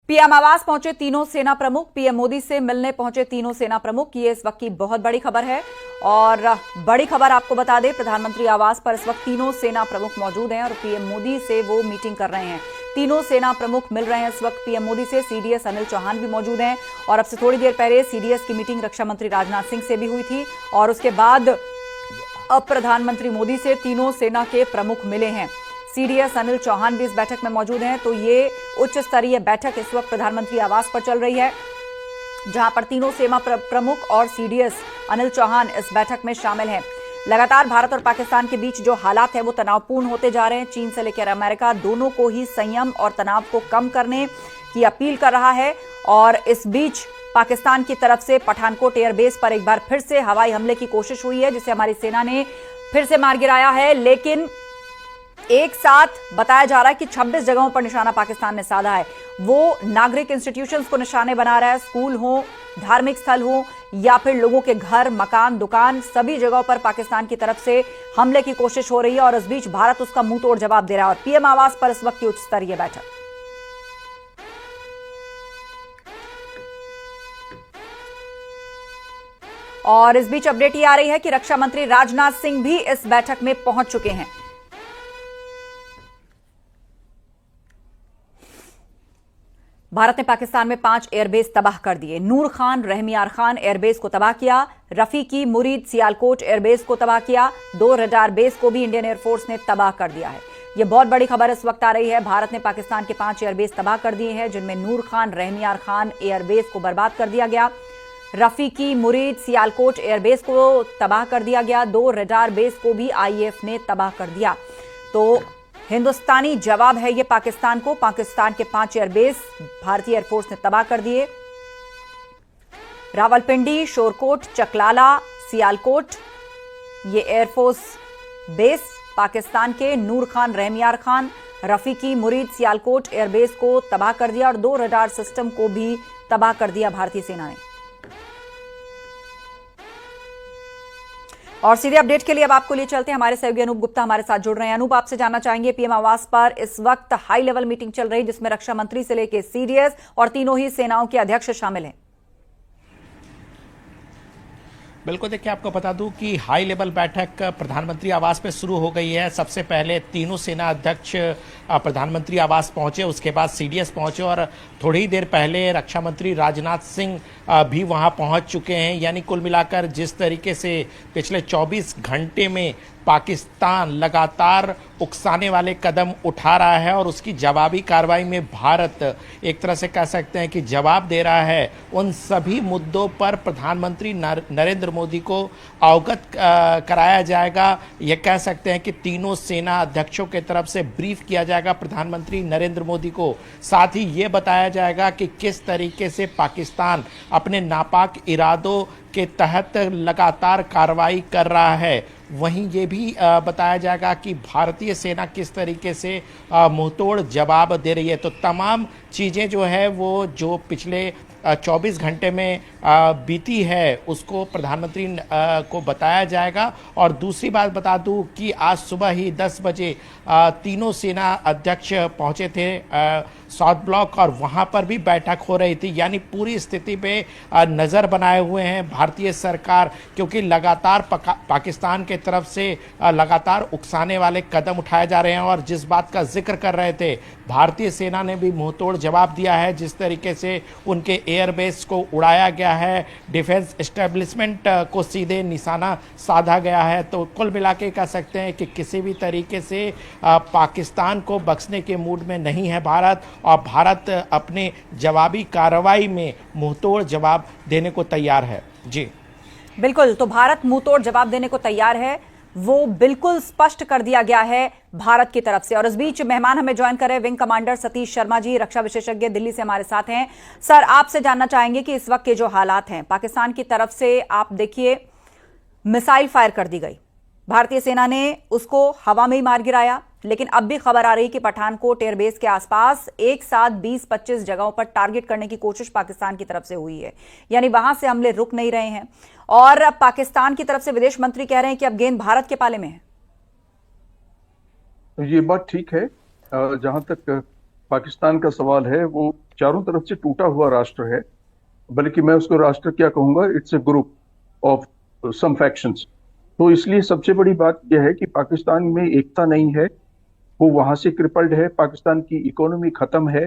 PM आवास पहुंचे तीनों सेना प्रमुख। पीएम मोदी से मिलने पहुंचे तीनों सेना प्रमुख। ये इस वक्त की बहुत बड़ी खबर है और बड़ी खबर आपको बता दें, प्रधानमंत्री आवास पर इस वक्त तीनों सेना प्रमुख मौजूद हैं और पीएम मोदी से वो मीटिंग कर रहे हैं। तीनों सेना प्रमुख मिल रहे हैं इस वक्त पीएम मोदी से। सीडीएस अनिल चौहान भी मौजूद हैं और अब से थोड़ी देर पहले सीडीएस की मीटिंग रक्षा मंत्री राजनाथ सिंह से भी हुई थी और उसके बाद अब प्रधानमंत्री मोदी से तीनों सेना के प्रमुख मिले हैं। सीडीएस अनिल चौहान भी इस बैठक में मौजूद हैं। तो ये उच्च स्तरीय बैठक इस वक्त प्रधानमंत्री आवास पर चल रही है, जहां पर तीनों सेना प्रमुख और सीडीएस अनिल चौहान इस बैठक में शामिल हैं। लगातार भारत और पाकिस्तान के बीच जो हालात है वो तनावपूर्ण होते जा रहे हैं। चीन से लेकर अमेरिका दोनों को ही संयम और तनाव को कम करने की अपील कर रहा है और इस बीच पाकिस्तान की तरफ से पठानकोट एयरबेस पर एक बार फिर से हवाई हमले की कोशिश हुई है, जिसे हमारी सेना ने फिर से मार गिराया है। लेकिन एक साथ बताया जा रहा है कि 26 जगहों पर निशाना पाकिस्तान ने साधा है। वो नागरिक इंस्टीट्यूशंस को निशाने बना रहा है, स्कूल हो, धार्मिक स्थल हो या फिर लोगों के घर, मकान, दुकान, सभी जगहों पर पाकिस्तान की तरफ से हमले की कोशिश हो रही है और इस बीच भारत उसका मुंह तोड़ जवाब दे रहा है। और पीएम आवास पर इस वक्त की उच्च स्तरीय बैठक और इस बीच अपडेट ये आ रही है कि रक्षा मंत्री राजनाथ सिंह भी इस बैठक में पहुंच चुके हैं। भारत ने पाकिस्तान में 5 एयरबेस तबाह कर दिए। नूर खान, रहमियार खान एयरबेस को तबाह किया। रफीकी, मुरीद, सियालकोट एयरबेस को तबाह किया। 2 रडार बेस को भी इंडियन एयरफोर्स ने तबाह कर दिया है। यह बहुत बड़ी खबर इस वक्त आ रही है। भारत ने पाकिस्तान के 5 एयरबेस तबाह कर दिए हैं, जिनमें नूर खान, रहमियार खान एयरबेस को बर्बाद कर दिया गया। रफीकी, मुरीद, सियालकोट एयरबेस को तबाह कर दिया गया। 2 रडार बेस को भी आईएएफ ने तबाह कर दिया। तो हिंदुस्तानी जवाब है ये पाकिस्तान को। पाकिस्तान के 5 एयरबेस भारतीय एयरफोर्स ने तबाह कर दिए। रावलपिंडी, शोरकोट, चकलाला, सियालकोट ये एयरफोर्स बेस पाकिस्तान के नूर खान, रहमियार खान, रफीकी, मुरीद, सियालकोट एयरबेस को तबाह कर दिया और 2 रडार सिस्टम को भी तबाह कर दिया भारतीय सेना ने। और सीधे अपडेट के लिए अब आपको लिए चलते हैं, हमारे सहयोगी अनूप गुप्ता हमारे साथ जुड़ रहे हैं। अनूप, आपसे जानना चाहेंगे, पीएम आवास पर इस वक्त हाई लेवल मीटिंग चल रही है जिसमें रक्षा मंत्री से लेकर सीडीएस और तीनों ही सेनाओं के अध्यक्ष शामिल हैं। बिल्कुल, देखिए आपको बता दूं कि हाई लेवल बैठक प्रधानमंत्री आवास पे शुरू हो गई है। सबसे पहले तीनों सेना अध्यक्ष प्रधानमंत्री आवास पहुंचे, उसके बाद सीडीएस पहुंचे और थोड़ी ही देर पहले रक्षा मंत्री राजनाथ सिंह भी वहां पहुंच चुके हैं। यानी कुल मिलाकर जिस तरीके से पिछले 24 घंटे में पाकिस्तान लगातार उकसाने वाले कदम उठा रहा है और उसकी जवाबी कार्रवाई में भारत एक तरह से कह सकते हैं कि जवाब दे रहा है, उन सभी मुद्दों पर प्रधानमंत्री नरेंद्र मोदी को अवगत कराया जाएगा। यह कह सकते हैं कि तीनों सेना अध्यक्षों के तरफ से ब्रीफ किया जाएगा प्रधानमंत्री नरेंद्र मोदी को। साथ ही ये बताया जाएगा कि किस तरीके से पाकिस्तान अपने नापाक इरादों के तहत लगातार कार्रवाई कर रहा है। वहीं ये भी बताया जाएगा कि भारतीय सेना किस तरीके से मुंहतोड़ जवाब दे रही है। तो तमाम चीज़ें जो है वो जो पिछले 24 घंटे में बीती है उसको प्रधानमंत्री को बताया जाएगा। और दूसरी बात बता दूं कि आज सुबह ही 10 बजे तीनों सेना अध्यक्ष पहुंचे थे साउथ ब्लॉक और वहां पर भी बैठक हो रही थी। यानी पूरी स्थिति पे नज़र बनाए हुए हैं भारतीय सरकार, क्योंकि लगातार पाकिस्तान के तरफ से लगातार उकसाने वाले कदम उठाए जा रहे हैं। और जिस बात का जिक्र कर रहे थे, भारतीय सेना ने भी मुंहतोड़ जवाब दिया है। जिस तरीके से उनके एयरबेस को उड़ाया गया है, डिफेंस एस्टेब्लिशमेंट को सीधे निशाना साधा गया है। तो कुल मिला के कह सकते हैं कि किसी भी तरीके से पाकिस्तान को बख्शने के मूड में नहीं है भारत, और भारत अपने जवाबी कार्रवाई में मुंहतोड़ जवाब देने को तैयार है। जी बिल्कुल, तो भारत मुंहतोड़ जवाब देने को तैयार है, वो बिल्कुल स्पष्ट कर दिया गया है भारत की तरफ से। और इस बीच मेहमान हमें ज्वाइन कर रहे विंग कमांडर सतीश शर्मा जी, रक्षा विशेषज्ञ, दिल्ली से हमारे साथ हैं। सर, आपसे जानना चाहेंगे कि इस वक्त के जो हालात हैं, पाकिस्तान की तरफ से आप देखिए मिसाइल फायर कर दी गई, भारतीय सेना ने उसको हवा में ही मार गिराया, लेकिन अब भी खबर आ रही कि पठानकोट एयरबेस के आसपास एक साथ 20-25 जगहों पर टारगेट करने की कोशिश पाकिस्तान की तरफ से हुई है। यानी वहां से हमले रुक नहीं रहे हैं और पाकिस्तान की तरफ से विदेश मंत्री कह रहे हैं कि अब गेंद भारत के पाले में है। ये बात ठीक है। जहां तक पाकिस्तान का सवाल है वो चारों तरफ से टूटा हुआ राष्ट्र है, बल्कि मैं उसको राष्ट्र क्या कहूंगा, it's a group of some factions. तो इसलिए सबसे बड़ी बात यह है कि पाकिस्तान में एकता नहीं है, वो वहां से क्रिपल्ड है, पाकिस्तान की इकोनॉमी खत्म है,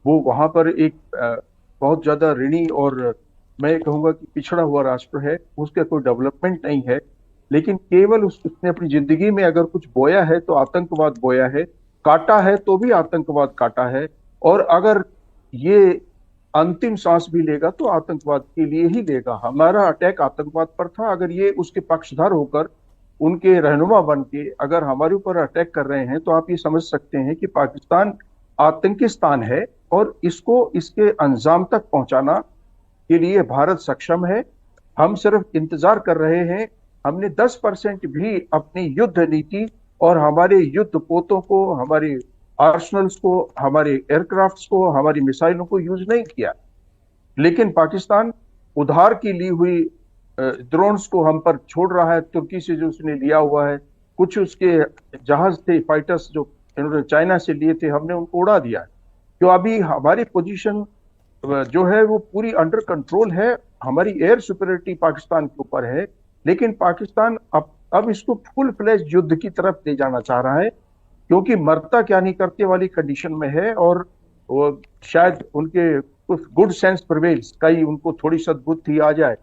वो वहां पर एक बहुत ज्यादा ऋणी और मैं कहूंगा कि पिछड़ा हुआ राष्ट्र है, उसका कोई डेवलपमेंट नहीं है। लेकिन केवल उसने अपनी जिंदगी में अगर कुछ बोया है तो आतंकवाद बोया है, काटा है तो भी आतंकवाद काटा है, और अगर ये अंतिम सांस भी लेगा तो आतंकवाद के लिए ही लेगा। हमारा अटैक आतंकवाद पर था, अगर ये उसके पक्षधर होकर उनके रहनुमा बन के अगर हमारे ऊपर अटैक कर रहे हैं तो आप ये समझ सकते हैं कि पाकिस्तान आतंकिस्तान है, और इसको इसके अंजाम तक पहुंचाना के लिए भारत सक्षम है। हम सिर्फ इंतजार कर रहे हैं। हमने 10% भी अपनी युद्ध नीति और हमारे युद्ध पोतों को, हमारे आर्सनल्स को, हमारे एयरक्राफ्ट्स को, हमारी मिसाइलों को यूज नहीं किया। लेकिन पाकिस्तान उधार की ली हुई ड्रोन्स को हम पर छोड़ रहा है, तुर्की से जो उसने लिया हुआ है। कुछ उसके जहाज थे, फाइटर्स जो इन्होंने चाइना से लिए थे, हमने उनको उड़ा दिया। तो अभी हमारी पोजीशन जो है वो पूरी अंडर कंट्रोल है, हमारी एयर सुपीरियरिटी पाकिस्तान के ऊपर है। लेकिन पाकिस्तान अब इसको फुल फ्लैश युद्ध की तरफ ले जाना चाह रहा है, क्योंकि मरता क्या नहीं करते वाली कंडीशन में है, और वो शायद उनके कुछ गुड सेंस प्रिवेल्स, कई उनको थोड़ी सद्बुद्धि आ जाए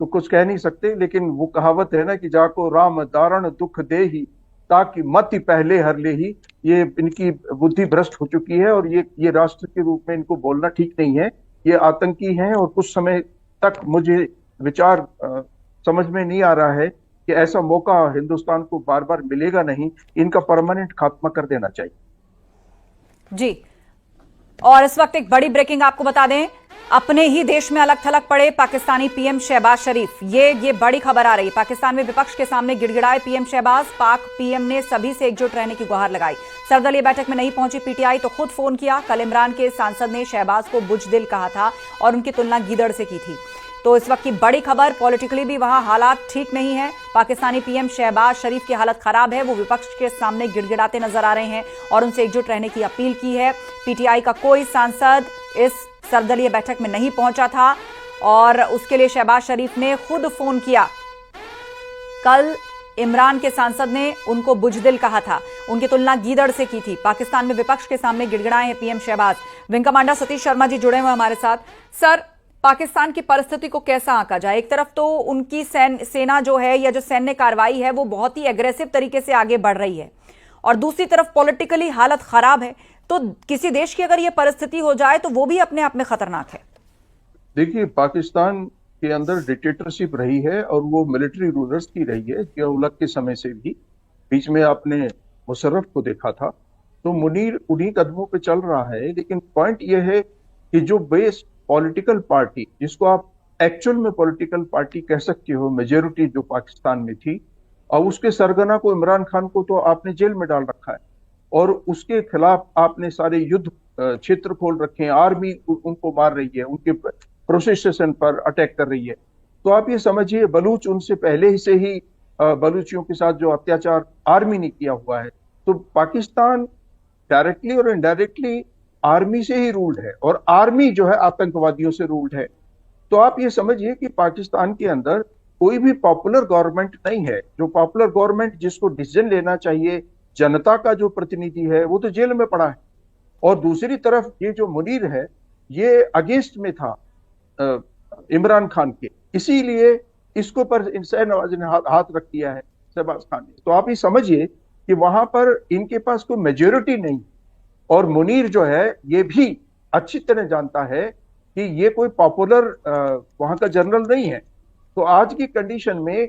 तो कुछ कह नहीं सकते। लेकिन वो कहावत है ना कि जाको राम दारण दुख दे ही ताकि मति पहले हर ले ही, ये इनकी बुद्धि भ्रष्ट हो चुकी है, और ये राष्ट्र के रूप में इनको बोलना ठीक नहीं है। ये आतंकी हैं, और कुछ समय तक मुझे विचार समझ में नहीं आ रहा है कि ऐसा मौका हिंदुस्तान को बार बार मिलेगा नहीं, इनका परमानेंट खात्मा कर देना चाहिए। जी, और इस वक्त एक बड़ी ब्रेकिंग आपको बता दें, अपने ही देश में अलग थलग पड़े पाकिस्तानी पीएम शहबाज शरीफ। ये बड़ी खबर आ रही है। पाकिस्तान में विपक्ष के सामने गिड़गिड़ाए पीएम शहबाज। पाक पीएम ने सभी से एकजुट रहने की गुहार लगाई। सर्वदलीय बैठक में नहीं पहुंची पीटीआई तो खुद फोन किया। कल इमरान के सांसद ने शहबाज को बुजदिल कहा था और उनकी तुलना गीदड़ से की थी। तो इस वक्त की बड़ी खबर, पॉलिटिकली भी वहां हालात ठीक नहीं है। पाकिस्तानी पीएम शहबाज शरीफ की हालत खराब है। वो विपक्ष के सामने गिड़गिड़ाते नजर आ रहे हैं और उनसे एकजुट रहने की अपील की है। पीटीआई का कोई सांसद इस सर्वदलीय बैठक में नहीं पहुंचा था और उसके लिए शहबाज शरीफ ने खुद फोन किया। कल इमरान के सांसद ने उनको बुजदिल कहा था, उनकी तुलना गीदड़ से की थी। पाकिस्तान में विपक्ष के सामने गिड़गिड़ाए हैं PM Shahbaz. Wing commander Satish Sharma ji जुड़े हुए हमारे साथ। सर, पाकिस्तान की परिस्थिति को कैसा आंका जाए? एक तरफ तो उनकी सेना जो है या जो सैन्य कार्रवाई है वो बहुत ही एग्रेसिव तरीके से आगे बढ़ रही है, और दूसरी तरफ पॉलिटिकली हालत खराब है। तो किसी देश की अगर ये परिस्थिति हो जाए तो वो भी अपने आप में खतरनाक है। देखिए, पाकिस्तान के अंदर डिक्टेटरशिप रही है और वो मिलिट्री रूलर्स की रही है, जिया-उल-हक के समय से भी। बीच में आपने मुशर्रफ को देखा था, तो मुनीर उन्हीं कदमों पे चल रहा है। लेकिन पॉइंट ये है कि जो बेस पॉलिटिकल पार्टी, जिसको आप एक्चुअल में पॉलिटिकल पार्टी कह सकते हो, मेजोरिटी जो पाकिस्तान में थी, और उसके सरगना को, इमरान खान को तो आपने जेल में डाल रखा है, और उसके खिलाफ आपने सारे युद्ध क्षेत्र खोल रखे हैं। आर्मी उनको मार रही है, उनके प्रोसेशन पर अटैक कर रही है। तो आप ये समझिए, बलूच उनसे पहले ही से ही बलूचियों के साथ जो अत्याचार आर्मी ने किया हुआ है। तो पाकिस्तान डायरेक्टली और इनडायरेक्टली आर्मी से ही रूल्ड है, और आर्मी जो है आतंकवादियों से रूल्ड है। तो आप ये समझिए कि पाकिस्तान के अंदर कोई भी पॉपुलर गवर्नमेंट नहीं है। जो पॉपुलर गवर्नमेंट जिसको डिसीजन लेना चाहिए, जनता का जो प्रतिनिधि है, वो तो जेल में पड़ा है। और दूसरी तरफ ये जो मुनीर है, ये अगेंस्ट में था इमरान खान के, इसीलिए इसको पर शहनवाज ने हाथ रख दिया है, शहबाज खान ने। तो आप ये समझिए कि वहां पर इनके पास कोई मेजोरिटी नहीं, और मुनीर जो है ये भी अच्छी तरह जानता है कि ये कोई पॉपुलर वहां का जनरल नहीं है। तो आज की कंडीशन में